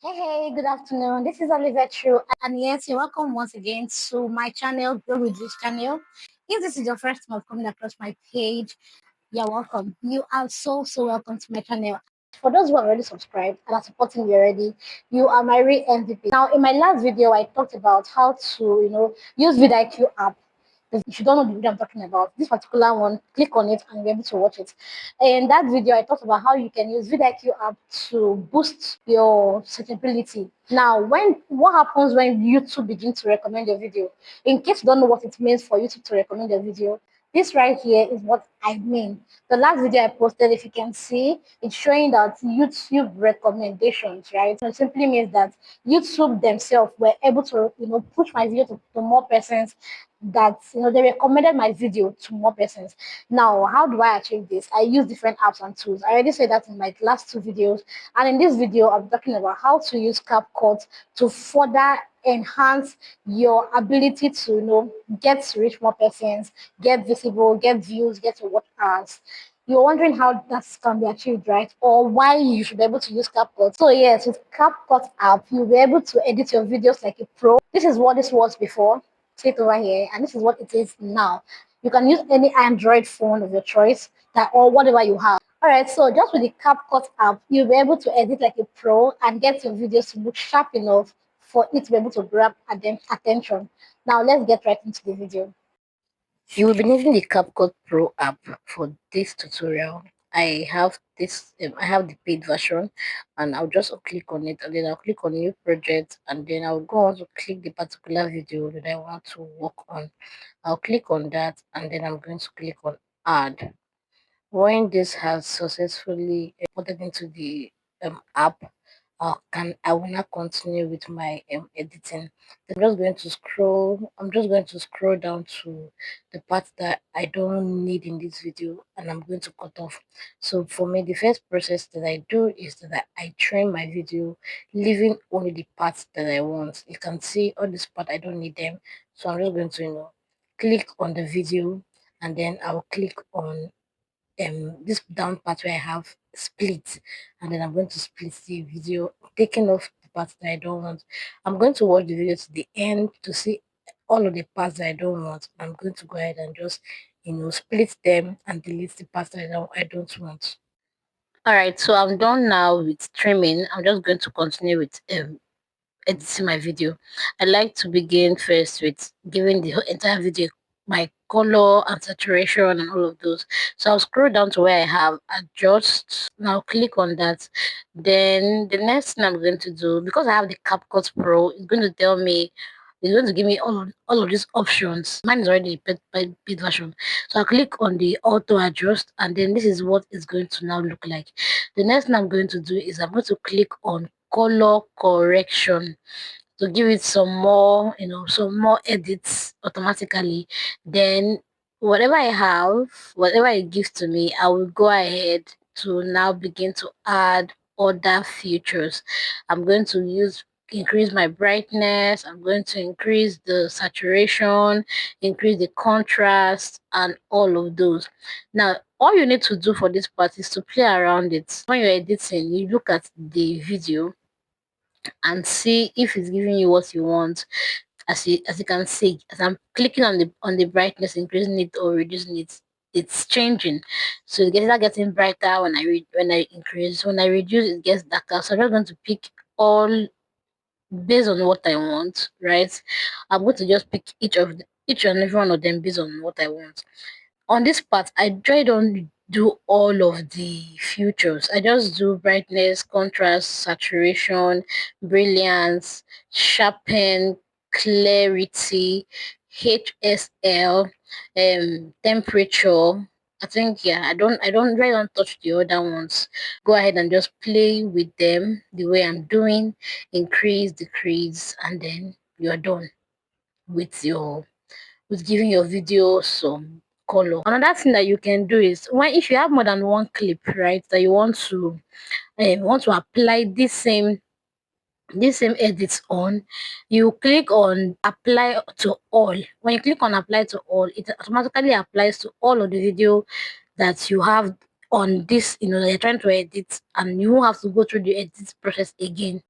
Hey, good afternoon. This is Retouch, and yes, you're welcome once again to my channel, Grow with this channel. If this is your first time coming across my page, you're welcome. You are so welcome to my channel. For those who have already subscribed and are supporting me already, you are my real MVP. Now, in my last video, I talked about how to, use vidIQ app. If you don't know the video I'm talking about, this particular one, click on it and you'll be able to watch it. In that video, I talked about how you can use vidIQ app to boost your searchability. Now, what happens when YouTube begins to recommend your video? In case you don't know what it means for YouTube to recommend your video, this right here is what I mean. The last video I posted, if you can see, it's showing that YouTube recommendations, right? So it simply means that YouTube themselves were able to, push my video to more persons that, they recommended my video to more persons. Now, how do I achieve this? I use different apps and tools. I already said that in my last two videos. And in this video, I'm talking about how to use CapCut to further enhance your ability to get to reach more persons, get visible, get views, get to watch ads. You're wondering how that can be achieved, right? Or why you should be able to use CapCut. So yes, with CapCut app, you'll be able to edit your videos like a pro. This is what this was before. Click over here, and this is what it is now. You can use any Android phone of your choice, that or whatever you have. All right, so just with the CapCut app, you'll be able to edit like a pro and get your videos to look sharp enough for it to be able to grab attention. Now let's get right into the video. You will be needing the CapCut Pro app for this tutorial. I have the paid version, and I'll just click on it, and then I'll click on new project, and then I'll go on to click the particular video that I want to work on. I'll click on that, and then I'm going to click on add. When this has successfully imported into the app, I will now continue with my editing. I'm just going to scroll down to the part that I don't need in this video, and I'm going to cut off. So for me, the first process that I do is that I trim my video, leaving only the parts that I want. You can see all this part, I don't need them. So I'm just going to, click on the video, and then I'll click on this down part where I have split, and then I'm going to split the video, taking off the parts that I don't want. I'm going to watch the video to the end to see all of the parts that I don't want. I'm going to go ahead and just split them and delete the parts that I don't want. All right, so I'm done now with trimming. I'm just going to continue with editing my video. I like to begin first with giving the entire video my color and saturation and all of those. So I'll scroll down to where I have adjust. Now click on that. Then the next thing I'm going to do, because I have the CapCut Pro, it's going to tell me, it's going to give me all of these options. Mine is already paid version. So I'll click on the auto adjust, and then this is what it's going to now look like. The next thing I'm going to do is I'm going to click on color correction to give it some more edits automatically. Then whatever it gives to me, I will go ahead to now begin to add other features. I'm going to increase my brightness. I'm going to increase the saturation, increase the contrast, and all of those. Now, all you need to do for this part is to play around it. When you're editing, you look at the video and see if it's giving you what you want. As you can see, as I'm clicking on the brightness, increasing it or reducing it, it's changing. So it gets getting brighter when I increase. When I reduce, it gets darker. So I'm just going to pick all based on what I want, right? I'm going to just pick each and every one of them based on what I want. On this part, I try don't do all of the features. I just do brightness, contrast, saturation, brilliance, sharpen, clarity, HSL, temperature. I think yeah, I don't really don't touch the other ones. Go ahead and just play with them the way I'm doing, increase, decrease, and then you're done with giving your video some color. Another thing that you can do is when if you have more than one clip, right, that you want to apply this same edits on, you click on apply to all. When you click on apply to all, it automatically applies to all of the video that you have on this, that you're trying to edit, and you won't have to go through the edit process again.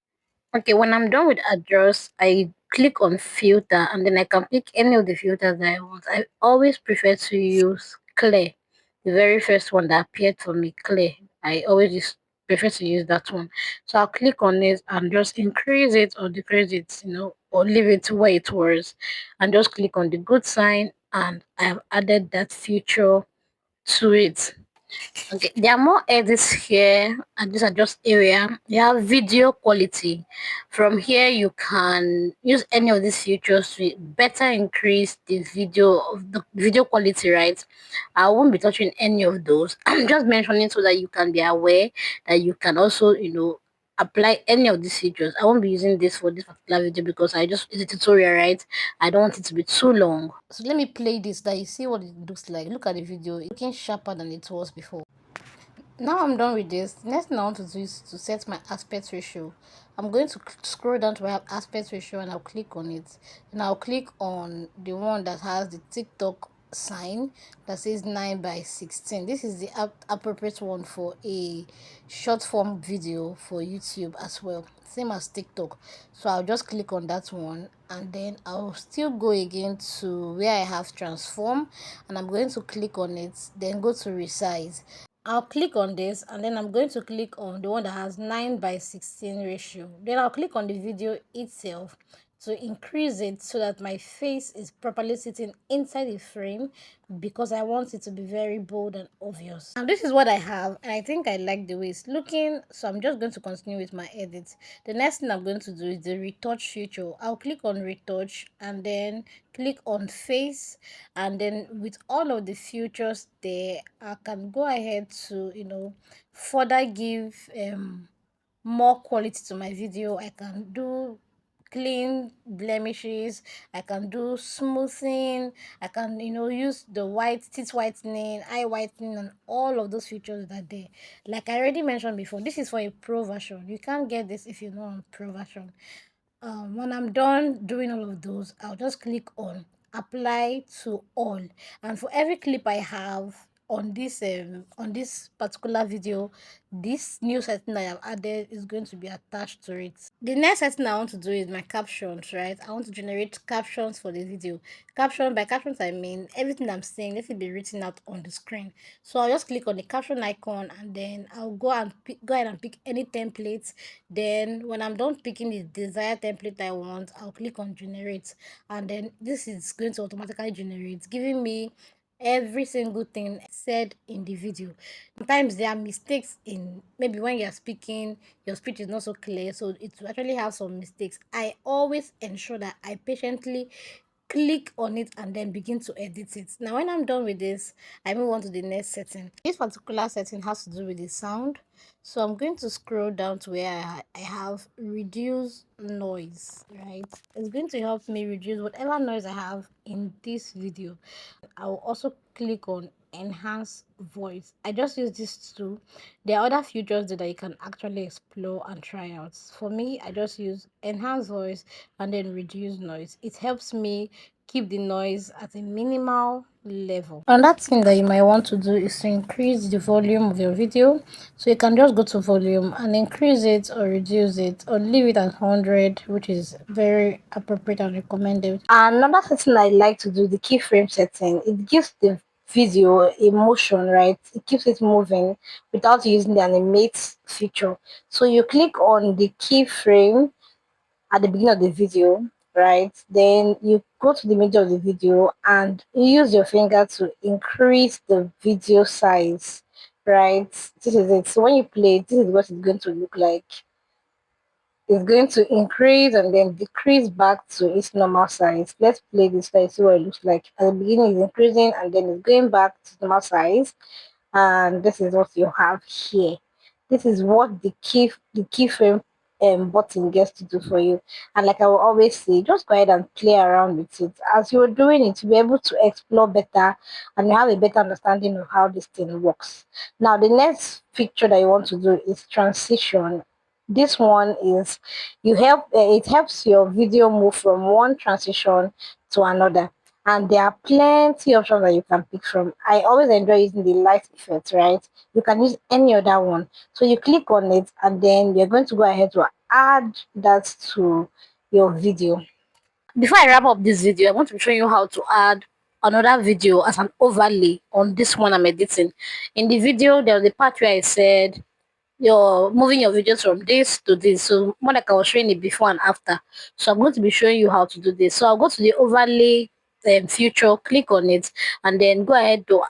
Okay, when I'm done with adjust, I click on filter and then I can pick any of the filters that I want. I always prefer to use clear, the very first one that appeared for me, clear. I always prefer to use that one. So I'll click on it and just increase it or decrease it, or leave it where it was, and just click on the good sign, and I've added that feature to it. Okay, there are more edits here, and these are just area. You have video quality. From here, you can use any of these features to better increase the video quality. Right? I won't be touching any of those. I'm just mentioning so that you can be aware that you can also, apply any of these features. I won't be using this for this particular video because it's a tutorial, right? I don't want it to be too long. So let me play this that you see what it looks like. Look at the video. It's looking sharper than it was before. Now I'm done with this. The next thing I want to do is to set my aspect ratio. I'm going to scroll down to where aspect ratio and I'll click on it. And I'll click on the one that has the TikTok sign that says 9 by 16. This is the appropriate one for a short form video for YouTube as well. Same as TikTok. So I'll just click on that one and then I'll still go again to where I have transform and I'm going to click on it, then go to resize. I'll click on this and then I'm going to click on the one that has 9 by 16 ratio. Then I'll click on the video itself to increase it so that my face is properly sitting inside the frame because I want it to be very bold and obvious. And this is what I have and I think I like the way it's looking, so I'm just going to continue with my edits. The next thing I'm going to do is the retouch feature. I'll click on retouch and then click on face, and then with all of the features there I can go ahead to further give more quality to my video. I can do clean blemishes, I can do smoothing, I can use the white teeth whitening, eye whitening, and all of those features that there. Like I already mentioned before, this is for a pro version. You can't get this if you're not on pro version. When I'm done doing all of those, I'll just click on apply to all, and for every clip I have on this particular video, this new setting I have added is going to be attached to it. The next setting I want to do is my captions, right? I want to generate captions for the video. By captions I mean everything I'm saying, let it be written out on the screen. So I'll just click on the caption icon and then I'll go ahead and pick any templates. Then when I'm done picking the desired template I want, I'll click on generate, and then this is going to automatically generate, giving me every single thing said in the video. Sometimes there are mistakes in, maybe when you're speaking, your speech is not so clear, so it will actually have some mistakes. I always ensure that I patiently click on it and then begin to edit it. Now when I'm done with this, I move on to the next setting. This particular setting has to do with the sound, so I'm going to scroll down to where I have reduce noise, right? It's going to help me reduce whatever noise I have in this video. I will also click on enhance voice. I just use this too. There are other features that you can actually explore and try out. For me, I just use enhance voice and then reduce noise. It helps me keep the noise at a minimal level. Another thing that you might want to do is to increase the volume of your video. So you can just go to volume and increase it or reduce it or leave it at 100, which is very appropriate and recommended. Another setting I like to do, the keyframe setting, it gives the video a motion, right? It keeps it moving without using the animate feature. So you click on the keyframe at the beginning of the video, right? Then you go to the middle of the video and you use your finger to increase the video size, right? This is it. So when you play, this is what it's going to look like. It's going to increase and then decrease back to its normal size. Let's play this slide, see what it looks like. At the beginning, it's increasing and then it's going back to normal size, and this is what you have here. This is what the keyframe button gets to do for you. And like I will always say, just go ahead and play around with it. As you're doing it, you'll be able to explore better and you have a better understanding of how this thing works. Now the next feature that you want to do is transition. This one is it helps your video move from one transition to another, and there are plenty of options that you can pick from. I always enjoy using the light effect, right? You can use any other one. So you click on it and then you're going to go ahead to add that to your video. Before I wrap up this video, I want to show you how to add another video as an overlay on this one I'm editing. In the video, there was a part where I said you're moving your videos from this to this. So more like I was showing it before and after. So I'm going to be showing you how to do this. So I'll go to the overlay feature, click on it, and then go ahead to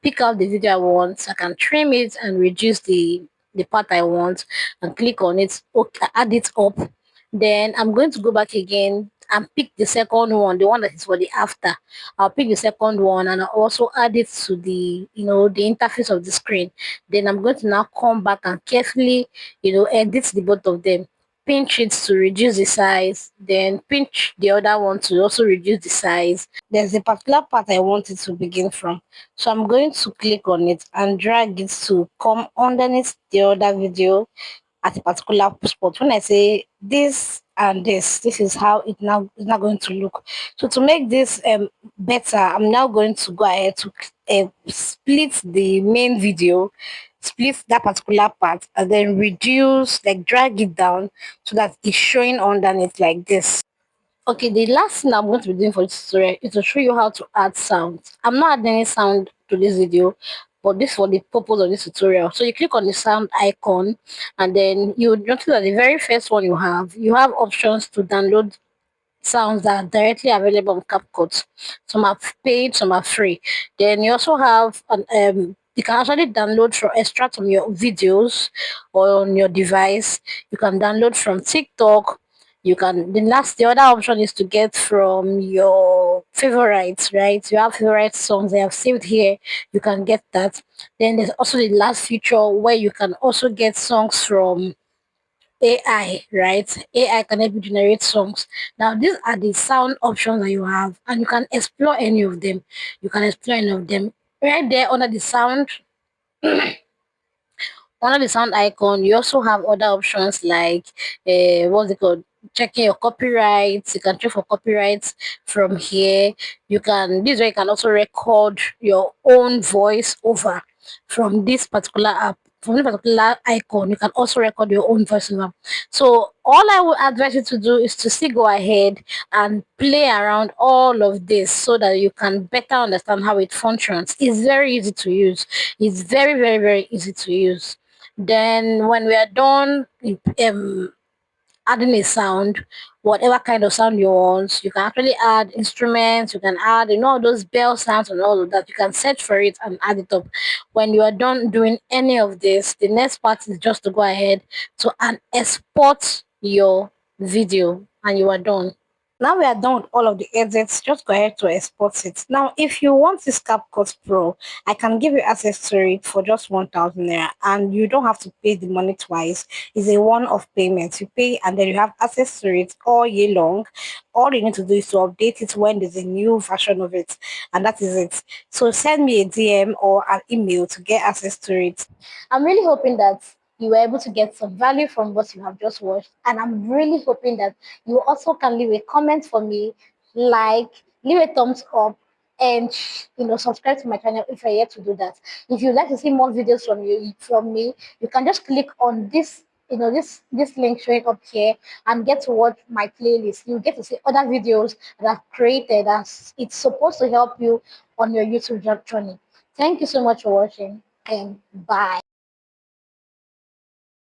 pick out the video I want. I can trim it and reduce the part I want and click on it, okay, add it up. Then I'm going to go back again and pick the second one, the one that is for the after. I'll pick the second one and I'll also add it to the, the interface of the screen. Then I'm going to now come back and carefully, edit the both of them. Pinch it to reduce the size, then pinch the other one to also reduce the size. There's a particular part I want it to begin from. So I'm going to click on it and drag it to come underneath the other video at a particular spot. When I say this and this is how it's now going to look. So to make this better, I'm now going to go ahead to split the main video, split that particular part, and then reduce, like drag it down so that it's showing underneath like this. Okay, the last thing I'm going to be doing for this tutorial is to show you how to add sounds. I'm not adding any sound to this video, but this for the purpose of this tutorial. So you click on the sound icon, and then you notice that the very first one you have options to download sounds that are directly available on CapCut. Some are paid, some are free. Then you also have you can actually download from extract from your videos or on your device. You can download from TikTok. You can the other option is to get from your favorites, right? You have favorite songs they have saved here. You can get that. Then there's also the last feature where you can also get songs from AI, right? AI can help you generate songs. Now, these are the sound options that you have, and you can explore any of them. You can explore any of them right there under the sound icon. You also have other options like what's it called, checking your copyrights. You can check for copyrights from here. This way you can also record your own voice over from this particular app. From this particular icon, you can also record your own voiceover. So all I would advise you to do is to still go ahead and play around all of this so that you can better understand how it functions. It's very easy to use. It's very, very, very easy to use. Then when we are done adding a sound, whatever kind of sound you want, you can actually add instruments, you can add, all those bell sounds and all of that. You can search for it and add it up. When you are done doing any of this, the next part is just to go ahead to and export your video and you are done. Now we are done with all of the edits, just go ahead to export it. Now, if you want this CapCut Pro, I can give you access to it for just 1,000 naira and you don't have to pay the money twice. It's a one-off payment. You pay and then you have access to it all year long. All you need to do is to update it when there's a new version of it, and that is it. So send me a DM or an email to get access to it. I'm really hoping that you were able to get some value from what you have just watched. And I'm really hoping that you also can leave a comment for me, like, leave a thumbs up, and subscribe to my channel if you're yet to do that. If you'd like to see more videos from me, you can just click on this this link showing up here and get to watch my playlist. You get to see other videos that I've created, and it's supposed to help you on your YouTube journey. Thank you so much for watching, and bye.